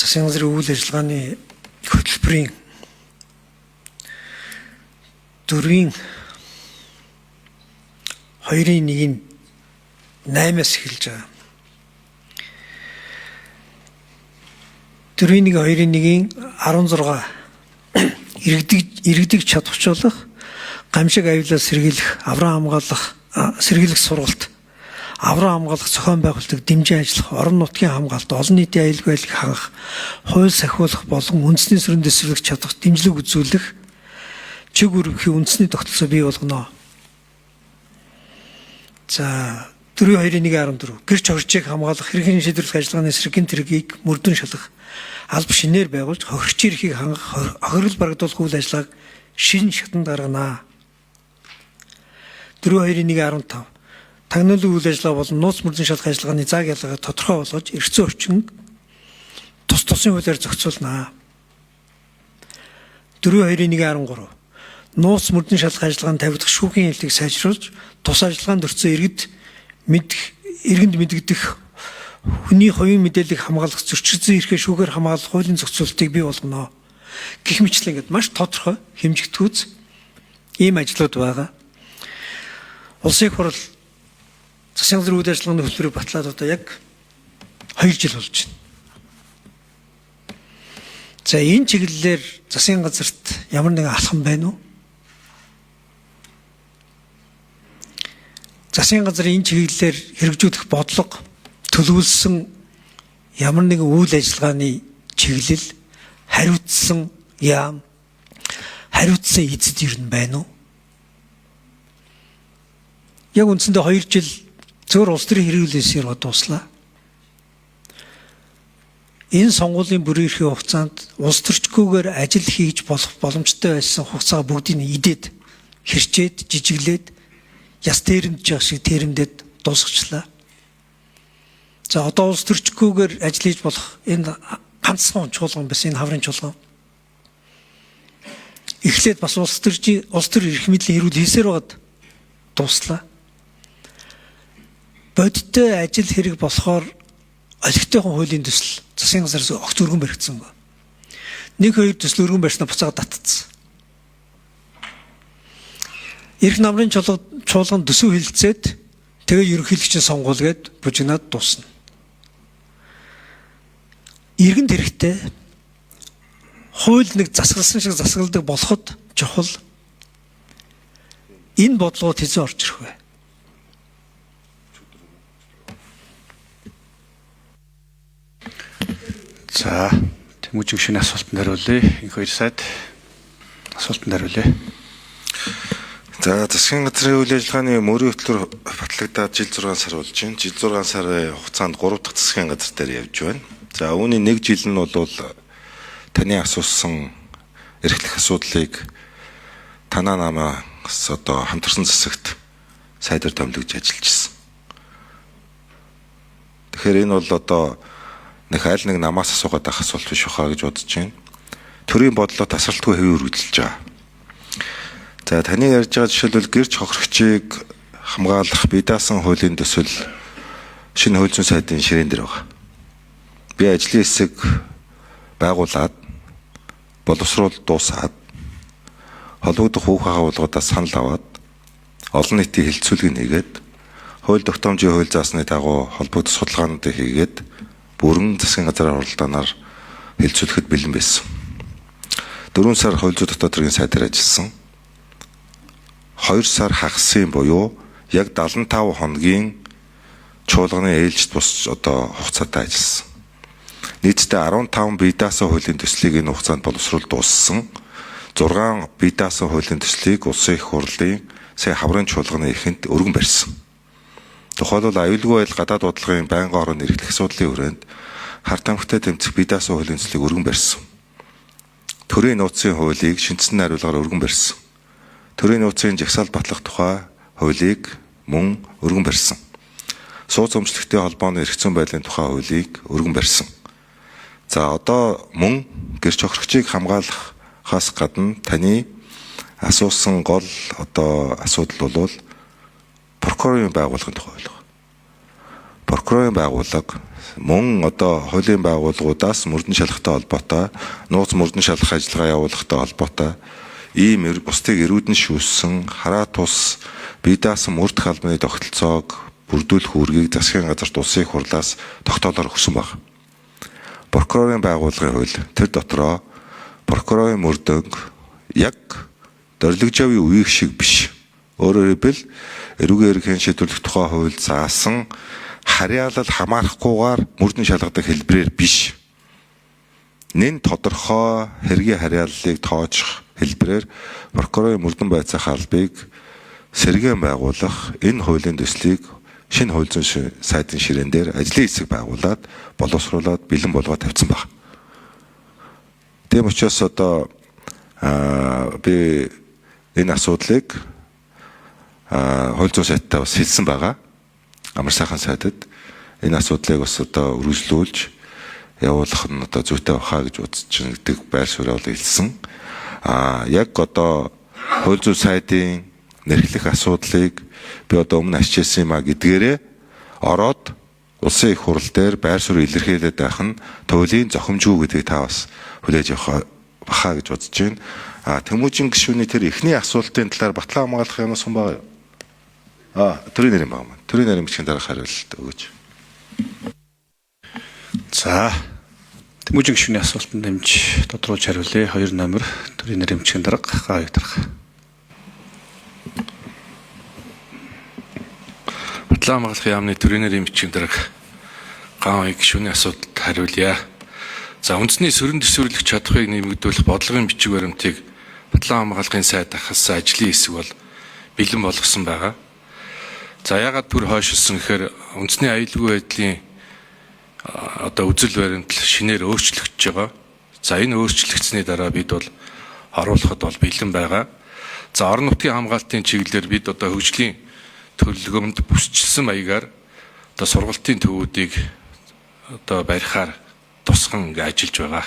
засгийн газрын үйл ажиллагааны хөтөлбөрийн 4-ийн 2-ийн 8-аас эхэлж байгаа. 4-ийн 2-ийн 16 иргэдэг чадварчлах, гамшиг аюулаас сэргийлэх, аврам хамгаалах, сэргийлэх сургалт, аврам хамгаалах зохион байгуулалтыг дэмжин ажиллах, орон нутгийн хамгаалалт, олон нийтийн аюулгүй байдлыг хангах, хууль сахиулах болон үндэсний сүрэн дэвсгэрийг чадах дэмжлэг үзүүлэх, чиг үүргийн үндэсний тогтолцоо бий болгоно. За 4-2-1-14 гэр чорчийг хамгаалах, хэргийн шийдвэрлэх ажиллагааны эсрэг тэргийг мөрдөн шалгах, алба шинээр байгуулж хохирч эрхийг хангах, хохирол барагдуулах үйл ажиллагааг шинэ шатанд гаргана. 4-2-1-15 тагнуулын үйл ажиллагаа болон нууц мөрдөн шалгах ажиллагааны зааг ялгааг тодорхой болгож эргэцэн орчин тус тусын хуулиар зохицуулна. 4-2-1-13 нууц мөрдөн шалгах ажиллагааны тавигдах шүүхийн хэлтийг сайжруулж, тус ажиллагаанд өртсөн иргэнд мэдэгдэх хүний хувийн мэдээллийг хамгаалах, зөрчигдсөн эрхээ шүүхээр хамгаалах хуулийн зохицуултыг бий болгоно. Гэх мэтлэн ингээд маш тодорхой хэмжигдэхүүц ийм ажлууд байгаа. Улсын их хурл засгийн газрын үйл ажиллагааны хөтөлбөрийг батлаад одоо яг 2 жил болж байна. За энэ чиглэлээр засгийн газарт ямар нэгэн алхам байна уу? Засгийн газрын энэ чиглэлээр хэрэгжүүлэх бодлого, төлөвлөсөн ямар нэгэн үйл ажиллагааны чиглэл, хариуцсан яам, хариуцсан эзэд юу байна уу? Яг үндсэндээ 2 жил зөвхөн улс төрийн хэрэглээсээр дуслаа. Энэ сонгуулийн бүрийн эрхийн хугацаанд улс төрчгүйгээр ажил хийж болох боломжтой байсан хугацаа бүгдийг идээд, хэрчээд, жижиглээд, яс тэрэмдэж байгаа шиг тэрэмдээд дуусгачлаа. За одоо улс төрчгүйгээр ажил хийж болох энэ ганцхан чуулган бас энэ хаврын чуулган. Эхлээд бас улс төр эрх мэдлийн эрүүл хийсээр байгаад дуслаа. Бодиттой ажил хэрэг болохоор олигтойхон хуулийн төсөл засгийн газраас огт өргөн баригдсан ба. 1-2 төсөл өргөн барьснаа буцаад татцсан. Эрх намрын чуулган төсөв хилцээд тэгээ ерөнхийлөгчийн сонгуулгээд бужигнаад дуусна. Иргэнд хэрэгтэй хууль нэг засгалсан шиг засгалдаг болоход чухал энэ бодлогод хэзээ орж ирэх вэ? За, Тэмүүжин шинэ асуултанд хариулъя. Энэ 2 сайд асуултанд хариулъя. За, засгийн газрын үйл ажиллагааны мөрийн хөтөлбөр батлагдаад жил 6 сар болж байна. Жил 6 сарын хугацаанд 3 дахь засгийн газар дээр явж байна. За, үүний 1 жил нь бол таны асуусан эрхлэх асуудлыг танаа намаас одоо хамтарсан засагт сайдаар томилогдож ажиллаж ирсэн. Тэгэхээр энэ бол одоо нэг аль нэг намаас асуугаад байх асуулт биш хаа гэж бодож байна. Төрийн бодлоо тасралтгүй хэвээр үргэлжилж байгаа. За таны ярьж байгаа жишээлбэл гэрч хохирогчийг хамгаалах бие даасан хуулийн төсөл шинэ хууль зүйн сайдын ширээн дээр байгаа. Би ажлын хэсэг байгуулад боловсруул дуусаад холбогдох хүүхэн агуулгуудаас санал аваад олон нийтийн хилцүүлгийг нэгээд хууль тогтоомжийн хууль заасны дагуу холбогдох судалгаануудыг хийгээд бүрэн засгийн газрын оролдооноор хилцүүлэхэд бэлэн байсан. 4 сар хууль зүйн дотоод хэргийн сайдаар ажилласан. 2 сар хагасын буюу яг 75 хоногийн чуулганы ээлжид бус одоо хугацаатай ажилласан. Нийтдээ 15 бие даасан хуулийн төслийг энэ хугацаанд боловсруул дууссан. 6 бие даасан хуулийн төслийг улсын их хурлын сая хаврын чуулганы эрхэнд өргөн барьсан. Тухайлбал аюулгүй байдал гадаад бодлогын байнгын орон эрхлэх асуудлын хүрээнд харт амхтай тэмцэх бие даасан хуулийн төслийг өргөн барьсан. Төрийн нууцын хуулийг шинжсэн найруулгаар өргөн барьсан. Төрийн нууцын жагсаал батлах тухай хуулийг мөн өргөн барьсан. Сууц өмчлөгтэй холбооны эрх зүйн байдлын тухай хуулийг өргөн барьсан. За одоо мөн гэрч хохирогчийг хамгаалахаас гадна таны асуусан гол одоо асуудал бол прокурорын байгууллагын тухай байлаа. прокурорын байгууллага мөн одоо хуулийн байгууллагуудаас мөрдөн шалгахтай холбоотой, нууц мөрдөн шалгах ажиллагаа явуулахтай холбоотой ийм бусдыг эрүүдэн шүүссэн хараат тус бие даасан мөрдөх албаны тогтолцоог бүрдүүлэх үүргийг засгийн газарт улсын их хурлаас тогтоолоор өгсөн баг. Прокурорын байгууллагын хууль тэр дотроо прокурорын мөрдөнг яг дөрвөлжавын үеиг шиг биш. Өөрөөр хэлбэл эрүүгийн эрхийн шийдвэрлэх тухай хууль заасан харьяалал хамаарахгүйгээр мөрдөн шалгадаг хэлбэрээр биш. Нэн тодорхой хэргийн харьяаллыг тооцох хэлбэрээр прокурорын мөрдөн байцаах албыг сэргээн байгуулах энэ хуулийн төслийг шинэ хууль зүйн сайдын ширээн дээр ажлын хэсэг байгуулад боловсруулад бэлэн болгоод тавьсан баг. Тийм учраас одоо би энэ асуудлыг хууль зүйн сайттай бас хэлсэн байгаа. Амар сайхан сайдад энэ асуудлыг бас одоо үргэлжлүүлж явуулах нь одоо зүйтэй бахаа гэж үзэж байна гэдэг байр суурь бол хэлсэн. Яг одоо хууль зүйн сайдын нэрхлэх асуудлыг би одоо өмнө ашигласан юм а гэдгээрээ ороод улсын их хурл дээр байр суурь илэрхийлээд байх нь туйлын зохимжгүй гэдгийг та бас хүлээж авах бахаа гэж бодож байна. Тэмүүжин гишүүний тэр эхний асуултын талаар батлан хамгаалах юм сан байгаа юу? Төрийн нэрийн баг маань. Төрийн нэрийн бичгийн дараах хариулт өгөөч. За Тэмүүжин гишүүний асуултанд дамж тодруулж хариулъя. 2 номер төрийн нэрийн бичгийн дарга Гавьяг дарга. Батлан хамгаалах яамны төрийн нэрийн бичгийн дарга Гавьяг гишүүний асуултанд хариулъя. За үндэсний сөрөн төсвөрлөх чадхыг нэмэгдүүлэх бодлогын бичиг баримтыг батлан хамгаалахын сайд ахаас ажлын хэсэг бол бэлэн болгосон байгаа. За ягаад бүр хойшилсон гэхээр үндэсний аюулгүй байдлын одоо үзэл баримтал шинээр өөрчлөгдөж байгаа. За энэ өөрчлөгдсөний дараа бид бол оруулахад бол бэлэн байгаа. За орон нутгийн хамгаалтын чиглэлээр бид одоо хөгжлийн төлөвлөгөөнд бүсчилсэн маягаар одоо сургалтын төвүүдийг одоо барихаар тусган ажиллаж байгаа.